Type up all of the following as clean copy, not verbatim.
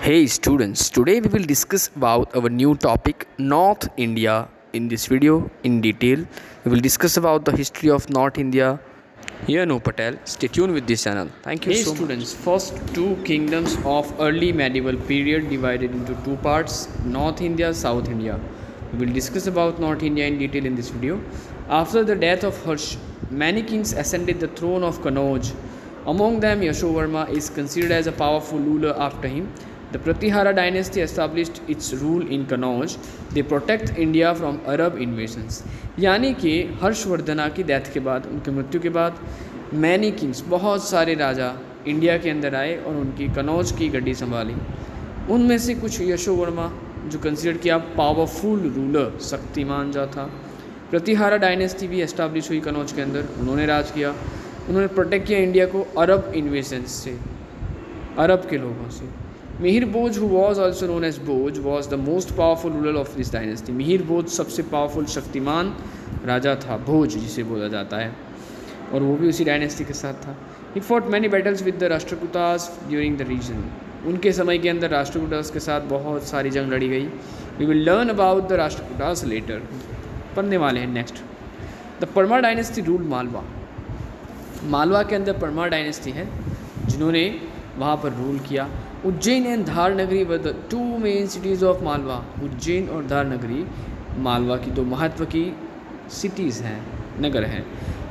Hey students, today we will discuss about our new topic North India. In this video in detail we will discuss about the history of North India. Here No Patel, stay tuned with this channel. Thank you so students, much. First two kingdoms of early medieval period divided into two parts, North India, South India. We will discuss about North India in detail in this video. After the death of Harsh, many kings ascended the throne of Kanauj. Among them, Yashovarma is considered as a powerful ruler after him. The Pratihara dynasty established its rule in Kannauj. They protect India from Arab invasions. यानी कि हर्षवर्धना की death के बाद, उनकी मृत्यु के बाद many Kings, बहुत सारे राजा इंडिया के अंदर आए और उनकी कनौज की गड्डी संभाली. उनमें से कुछ यशोवर्मा जो कंसिडर किया पावरफुल रूलर, शक्तिमान जो था. प्रतिहारा डायनेस्टी भी एस्टाब्लिश हुई कनौज के अंदर, उन्होंने राज किया. उन्होंने प्रोटेक्ट किया इंडिया को अरब इन्वेशंस से, अरब के लोगों से. मिहिर बोज, who was also known as Boj, was the most powerful ruler of this dynasty. Mihir बोज सबसे पावरफुल शक्तिमान राजा था, भोज जिसे बोला जाता है, और वो भी उसी डायनेस्टी के साथ था. He fought many battles with the Rashtrakutas during the region. उनके समय के अंदर राष्ट्रकूटास के साथ बहुत सारी जंग लड़ी गई. We will learn about the Rashtrakutas later. पढ़ने वाले हैं next. The Parmar dynasty rule Malwa. Malwa के अंदर परमार डायनेस्टी है जिन्होंने वहाँ पर रूल किया. उज्जैन एंड धार नगरी were the two main cities of Malwa. Ujjain और धार नगरी मालवा की दो महत्व की सिटीज़ हैं, नगर हैं.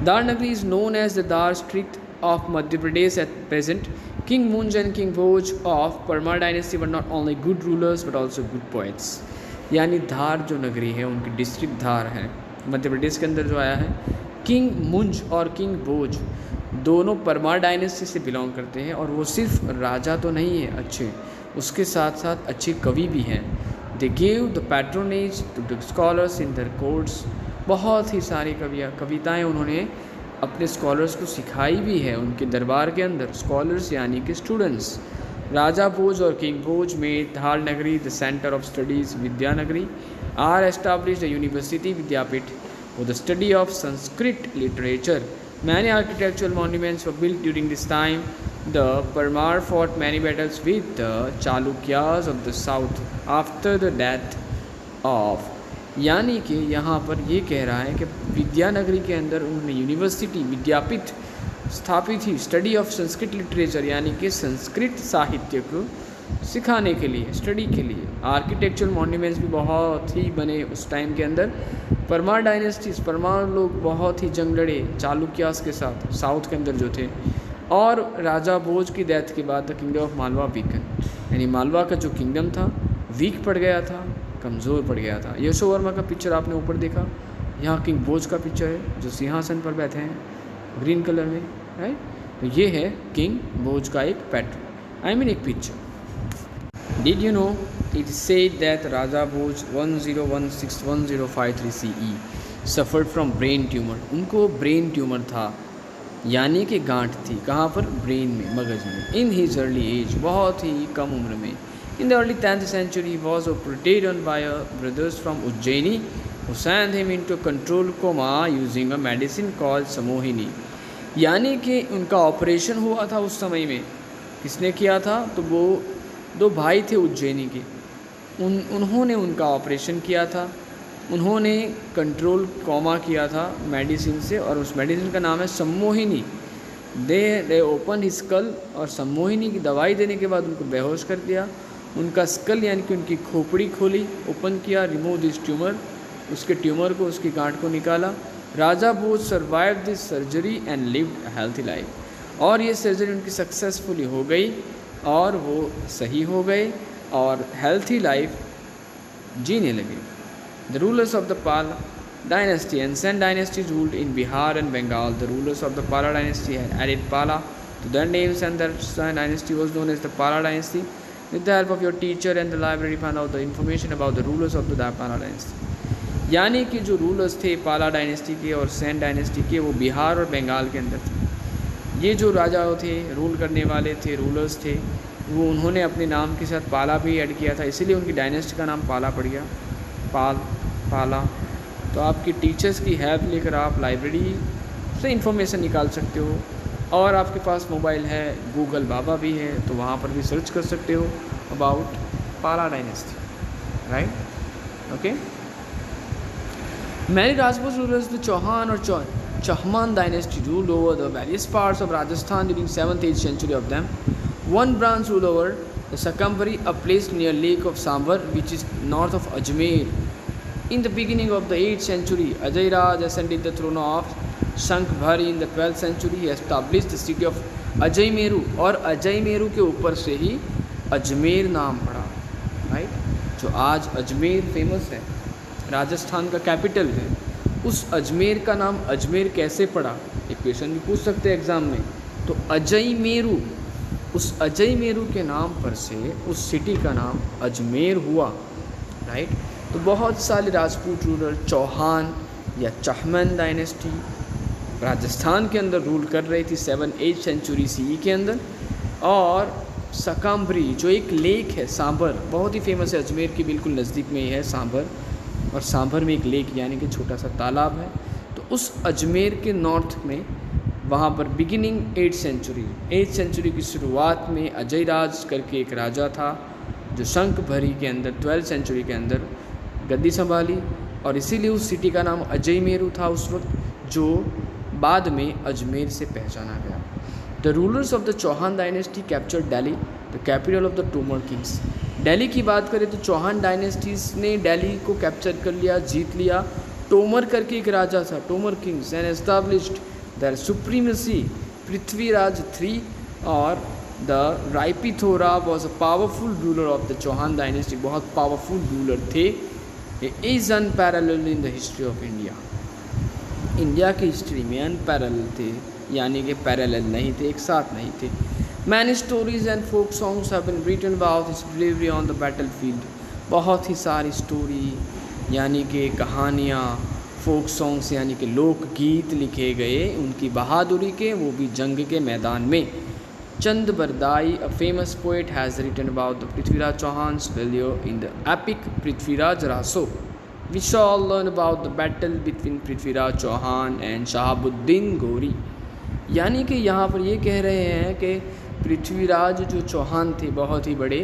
धार नगरी is known as the district of Madhya Pradesh at present. King Munj and king Bhoj of Parmar dynasty were not only good rulers but also good poets. यानी धार जो नगरी है, उनकी डिस्ट्रिक्ट धार है, मध्य प्रदेश के अंदर जो आया है. किंग मुंज और किंग भोज दोनों परमार डायनेस्टी से बिलोंग करते हैं, और वो सिर्फ राजा तो नहीं है अच्छे, उसके साथ साथ अच्छे कवि भी हैं. They gave the patronage to the scholars in their courts. बहुत ही सारी कविताएं उन्होंने अपने स्कॉलर्स को सिखाई भी है उनके दरबार के अंदर. स्कॉलर्स यानी कि स्टूडेंट्स. राजा भोज और किंग भोज में धार नगरी द सेंटर ऑफ स्टडीज़ विद्यानगरी आर एस्टाब्लिश्ड द यूनिवर्सिटी विद्यापीठ for the study of Sanskrit literature. Many architectural monuments were built during this time. The Parmar fought many battles with the Chalukyas of the south after the death of. यानी कि यहाँ पर ये कह रहा है कि विद्यानगरी के अंदर उन्होंने यूनिवर्सिटी विद्यापीठ स्थापित की. स्टडी ऑफ संस्कृत लिटरेचर यानी कि संस्कृत साहित्य को सिखाने के लिए, स्टडी के लिए. आर्किटेक्चरल मॉन्यूमेंट्स भी बहुत ही बने उस टाइम के अंदर. परमार डायनेस्टीज, परमार लोग बहुत ही जंग लड़े चालुक्यास के साथ साउथ के अंदर जो थे. और राजा भोज की डेथ के बाद the kingdom of Malwa weaken, यानी मालवा का जो किंगडम था वीक पड़ गया था, कमज़ोर पड़ गया था. यशोवर्मा का पिक्चर आपने ऊपर देखा, यहाँ किंग भोज का पिक्चर है जो सिंहासन पर बैठे हैं ग्रीन कलर में, राइट. तो ये है किंग भोज का एक पैटर्न, एक picture. Did you know it is said that Raja Bhoj 1016-1053 CE suffered from brain tumor. उनको ब्रेन ट्यूमर था, यानी कि गांठ थी. कहाँ पर? ब्रेन में, मगज में. इन हिज अर्ली एज, बहुत ही कम उम्र में. In the early 10th century he was operated on by brothers from Ujjaini who sent him into controlled coma using a medicine called Samohini. यानी कि उनका ऑपरेशन हुआ था उस समय में. किसने किया था? तो वो दो भाई थे उज्जैनी के, उन्होंने उनका ऑपरेशन किया था. उन्होंने कंट्रोल कोमा किया था मेडिसिन से, और उस मेडिसिन का नाम है सम्मोहिनी. दे ओपन हिज स्कल, और सम्मोहिनी की दवाई देने के बाद उनको बेहोश कर दिया. उनका स्कल यानी कि उनकी खोपड़ी खोली, ओपन किया, रिमूव दिस ट्यूमर, उसके ट्यूमर को, उसकी गांठ को निकाला. Raja Bhoj survive this surgery and lived a healthy life. और ये सर्जरी उनकी सक्सेसफुली हो गई और वो सही हो गए और हेल्थी लाइफ जीने लगे. The rulers of the Pala dynasty, ancient dynasties ruled in Bihar and Bengal. The rulers of the Pala dynasty had added Pala to their names and their dynasty was known as the Pala dynasty. With the help of your teacher and the library, find out the information about the rulers of the Pala dynasty. यानी कि जो rulers थे पाला dynasty के और Saint dynasty के, वो बिहार और बंगाल के अंदर थे. ये जो राजा थे, रूल करने वाले थे, रूलर्स थे, वो उन्होंने अपने नाम के साथ पाला भी ऐड किया था, इसीलिए उनकी डायनेस्टी का नाम पाला पड़ गया. पाला. तो आपकी टीचर्स की हेल्प लेकर आप लाइब्रेरी से इंफॉर्मेशन निकाल सकते हो, और आपके पास मोबाइल है, गूगल बाबा भी है, तो वहाँ पर भी सर्च कर सकते हो about Pala dynasty, right? Okay. Many Rajput rulers, the Chauhan or Chahman dynasty, ruled over the various parts of Rajasthan during 7th 8th century of them. One branch ruled over the Sakambari, a place near Lake of Sambar, which is north of Ajmer. In the beginning of the 8th century, Ajay Raj ascended the throne of Shankbhari. In the 12th century, he established the city of Ajay Meru, और अजय मेरू के ऊपर से ही अजमेर नाम पड़ा, right? जो आज Ajmer famous है, राजस्थान का कैपिटल है, उस अजमेर का नाम अजमेर कैसे पड़ा, एक क्वेश्चन भी पूछ सकते हैं एग्ज़ाम में। तो अजय मेरू, उस अजय मेरू के नाम पर से उस सिटी का नाम अजमेर हुआ, राइट? तो बहुत सारे राजपूत रूलर चौहान या चहमन डायनेस्टी राजस्थान के अंदर रूल कर रही थी 7-8 सेंचुरी CE के अंदर। और सकाम्बरी जो एक लेक है, सांभर, बहुत ही फेमस है, अजमेर के बिल्कुल नज़दीक में ही है सांभर, और सांभर में एक लेक यानी कि छोटा सा तालाब है। तो उस अजमेर के नॉर्थ में वहाँ पर बिगिनिंग 8th सेंचुरी की शुरुआत में अजय राज करके एक राजा था जो शंखभरी के अंदर 12th सेंचुरी के अंदर गद्दी संभाली, और इसीलिए उस सिटी का नाम अजय मेरू था उस वक्त, जो बाद में अजमेर से पहचाना गया। The rulers of the Chauhan dynasty capture Delhi, the capital of the Tomar kings. Delhi की बात करें तो चौहान डायनेस्टीज ने दिल्ली को कैप्चर कर लिया, जीत लिया। तोमर करके एक राजा था, Tomar kings, and established their supremacy Prithviraj III, और the Rai Pithora was a powerful ruler of the Chauhan dynasty, बहुत पावरफुल रूलर थे। Is unparalleled in the history of India, India की हिस्ट्री में अनपैरेलल थे, यानी कि पैरेलल नहीं थे, एक साथ नहीं थे। Many stories and folk songs have been written about his bravery on the battle field, बहुत ही सारी स्टोरी यानी कि कहानियाँ, फोक सॉन्ग्स यानी कि लोकगीत लिखे गए उनकी बहादुरी के, वो भी जंग के मैदान में। Chand Bardai, a famous poet, has written about the Prithviraj Chauhan's failure in the epic Prithviraj Raso. We shall learn about the battle between Prithviraj Chauhan and Shahabuddin Ghori. यानी कि यहाँ पर ये कह रहे हैं कि पृथ्वीराज जो चौहान थे बहुत ही बड़े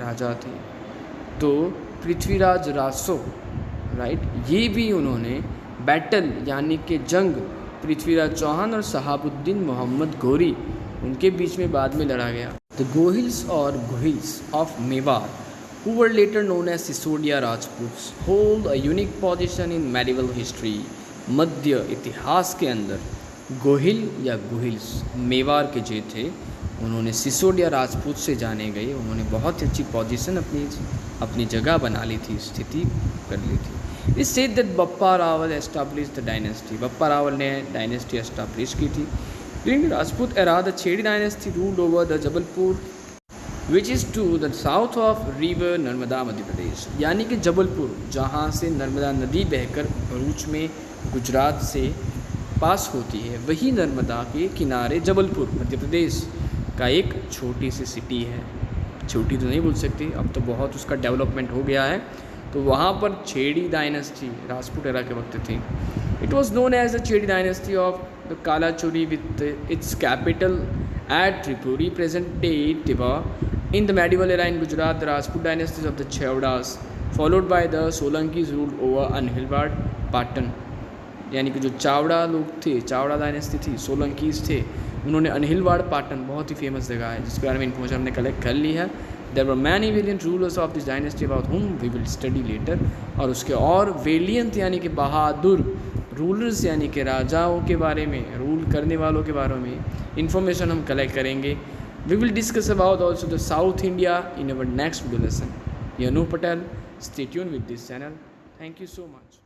राजा थे, तो पृथ्वीराज रासो, राइट, ये भी उन्होंने बैटल यानी कि जंग पृथ्वीराज चौहान और शहाबुद्दीन मोहम्मद गौरी उनके बीच में बाद में लड़ा गया। द गोहिल्स और Gohils of Mewar, who were later known as Sisodia Rajputs, hold a unique position in medieval history। मध्य इतिहास के अंदर गोहिल या गोहिल्स मेवाड़ के जो थे उन्होंने सिसोडिया राजपूत से जाने गए, उन्होंने बहुत अच्छी पोजीशन अपनी जगह बना ली थी, स्थिति कर ली थी। Is said that Bappa Rawal establish the dynasty, Bappa Rawal ने डायनेस्टी एस्टाब्लिश की थी। During Rajput era the Chedi dynasty ruled over the Jabalpur which is to the south of river Narmada, Madhya Pradesh. यानी कि जबलपुर, जहाँ से नर्मदा नदी बहकर भरूच में गुजरात से पास होती है, वही नर्मदा के किनारे जबलपुर मध्य प्रदेश का एक छोटी सी सिटी है। छोटी तो नहीं बोल सकती, अब तो बहुत उसका डेवलपमेंट हो गया है। तो वहाँ पर छेड़ी डायनेस्टी राजपूत एरा के वक्त थी। It was known as the Chedi dynasty of the Kalachuri with its capital at Tripuri present day Tewar. In the medieval era in Gujarat, the Rajput dynasties of the Chevdas, followed by the Solankis, ruled over Anhilwad, Patan। यानी कि जो चावड़ा लोग थे, Chavda dynasty थी, सोलंकीज थे, उन्होंने अनहिलवाड़ पाटन, बहुत ही famous जगह है जिसके बारे में इन्फॉर्मेशन हमने कलेक्ट कर ली है। There were many valiant rulers of this dynasty about whom we will study later. और उसके और वेलियंट यानी कि बहादुर रूलर्स यानी कि राजाओं के बारे में, रूल करने वालों के बारे में इन्फॉर्मेशन हम कलेक्ट करेंगे। We will discuss about also the South India in our next video lesson. Yanu Patel, stay tuned with this channel. Thank you so much.